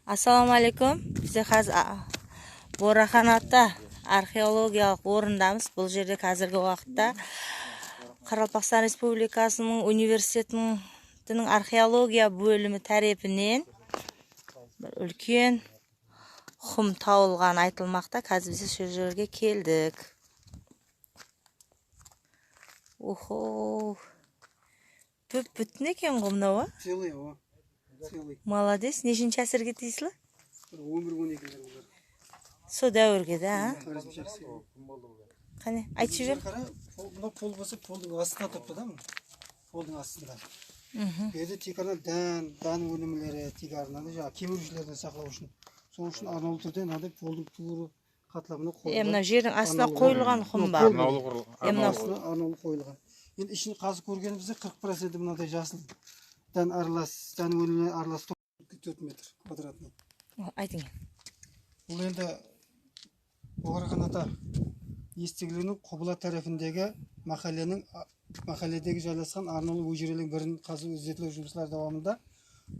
Assalomu alaykum. Biz hozir Bo'raxonatda arxeologiyalik o'rindamiz. Bu yerda hozirgi vaqtda Qoraqalpog'iston Respublikasining universitetining arxeologiya bölümü tarafidan bir ulkan xum topilgani aytilmoqda. Hozir biz shu yerga keldik. Oho. Бүтін екен ғой мынау. Целый, о. Целый. Молодец. Нешінші әсірге тиесілі? 11-12 олар. Со дәуірге да, Қане, айтшы жер. Мына пол болса, полдың астына топты да, полдың астында. Берді тек ана дән өнімлері, тек арнады, жаңа кемірушілерден сақлау үшін. Соның үшін арнаулы түрде мынадай полдың туыры қатламына қойылған. Мына жердің астына қойылған құм бар. Арнаулы қойылған. Енді ішін қазып көргенімізде 40% мынадай жасыл дән аралас, дән өнімлері аралас 4 метр квадратный. Айтың. Бұл енді Bo'raxonata естігілінің Құбыла тарafındегі махалледегі жайласқан арнаулы өжірелің бірін қазу іздетілу жұмыстары давамында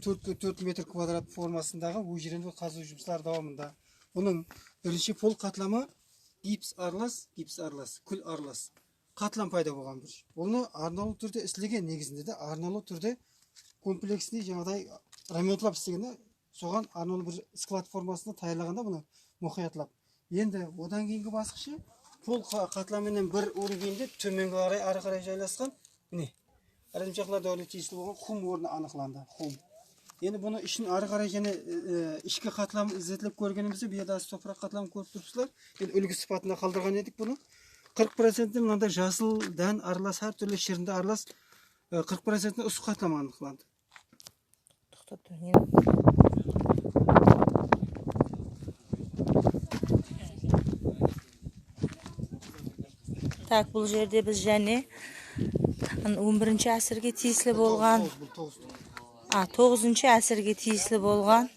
4 метр квадрат формасындағы өжірелі қазу жұмыстары давамында. Оның бірінші пол қатламы гипс аралас, күл аралас. Қатлам пайда болған бір. Оны арнаулы түрде істелген негізінде де арнаулы түрде комплексіне жаңағыдай ремонтлап істегенде соған арнаулы бір склад формасында таярлағанда бұны мұқиятлап. Енді одан кейінгі басқышы пол қатламымен бір өргенде төменгі қарай ары қарай жайласқан міне әлемжақлар дәуіріне тиесілі болған құм орны анықталды. Құм. Енді бұны ішін ары қарай және ішкі қатламы іздетіліп көргенімізде биядасы топырақ қатламын көріп тұрсыздар. Енді үлгі сипатында қалдырған едік бұны. 40% мынандай жасыл дән аралас, әр түрлі шерінді аралас 40% үсік қатлама анықталды. Так, бұл жерде біз және 11-ші әсірге тиесілі болған 9-ші әсірге тиесілі болған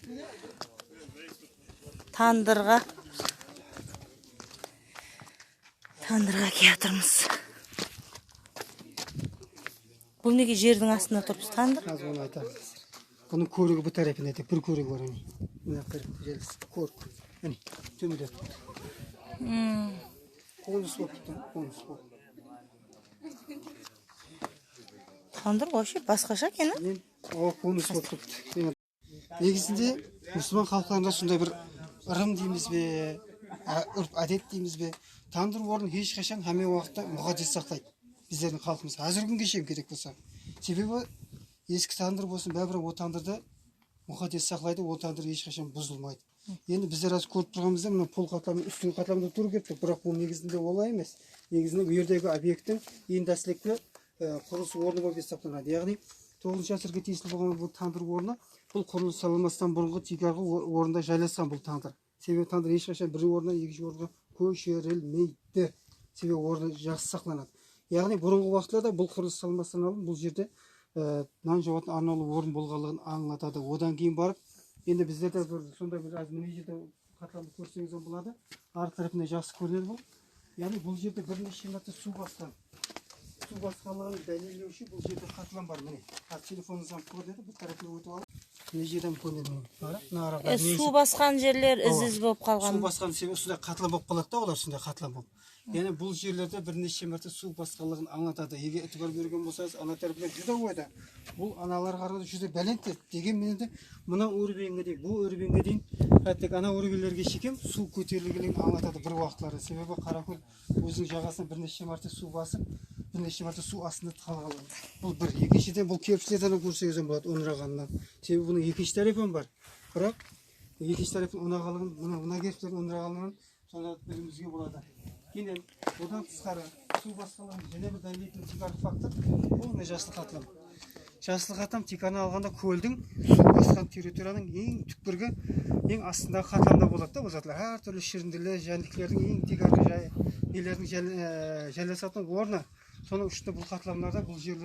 тандырға келатырмыз. Бұл неге жердің астында тұрпыз тандыр? Қазір оны айтамыз. Бұның көрігі бұл тарапында еді, бір көрігі бар әне. Мына желіс, көрік. Әне, төмеде. Қоныс болып тұр, қоныс болып. Тандыр вообще басқаша екен, Қоныс болып тұр. Негізінде мұсылман халықтарында сондай бір ырым дейміз бе, үрп әдет дейміз бе, тандыр орын ешқашан әме уақытта мұғадес сақтайды. Біздердің халқымыз әзір күнге шейін керек болса. Себебі ескі тандыр болсын, бәрібір о тандырды мұқадес сақлайды, о тандыр ешқашан бұзылмайды. Енді біздер аз көріп тұрғанымызда мына пол қатламы, үстіңгі қатламында тұру керек, бірақ бұл негізінде олай емес. Негізінде бұл жердегі объекттің ең дәстілікті құрылыс орны болып есептелінеді. Яғни 9-шы ғасырға тиесілі болған бұл тандыр орны бұл құрылыс салынбастан бұрынғы тигарғы орында жайласқан бұл тандыр. Себебі тандыр ешқашан бір орыннан екінші орынға көшірілмейді. Себебі орны жақсы сақланады. Яғни бұрынғы уақыттарда бұл құрылыс салынбастан алып бұл жерде нан жауатын арнаулы орын болғанлығын аңлатады. Одан кейін барып, енді біздерде сондай бір аз міне жерде қатламды көрсеңіз болады. Ар тарапында жақсы көрінеді бұл. Яғни бұл жерде бірнеше мәрте су басқан. Су басқанлығын дәлелдеуші бұл жерде қатлам бар. Міне, телефоныңыздан көрінеді, бұл тарапына өтіп алып. Міне жерден көрінеді. Су басқан жерлер із болып қалған. Су басқан себебі сондай қатлам болып қалады да, олар сондай қатлам болып. Яғни бұл жерлерде бірнеше мәрте су басқанлығын аңлатады. Егер ітібар берген болсаңыз, ана тарапынан жүзі ойда. Бұл аналар қарағанда жүзі бәлентті. Дегенмен де мына өрбеңге дейін, бұл өрбеңге дейін, әттек ана өрбелерге шекем су көтерілгенін аңлатады бір уақытлары. Себебі Қаракөл өзінің жағасына бірнеше мәрте су басып, бірнеше мәрте су астында қалған. Бұл бір. Екіншіден бұл кепшілерден көрсеңіз болады оңырағаннан. Себебі бұның екінші тарапы бар. Бірақ екінші тарапын оңырағанын, мына кепшілердің оңырағанын сонда білімізге болады. Кейін одан тысқары су басқаларын және бір дәлелейтін тикарлық фактор бұл мына жасыл қатлам. Жасыл қатлам тиканы алғанда көлдің су басқан территорияның ең түкпіргі, ең астындағы қатламда болады да, бұзатылар. Әр түрлі шірінділер, жәндіктердің ең тикарлы нелердің жайласатын орны. Соның үшінде бұл қатламдарда бұл жерлер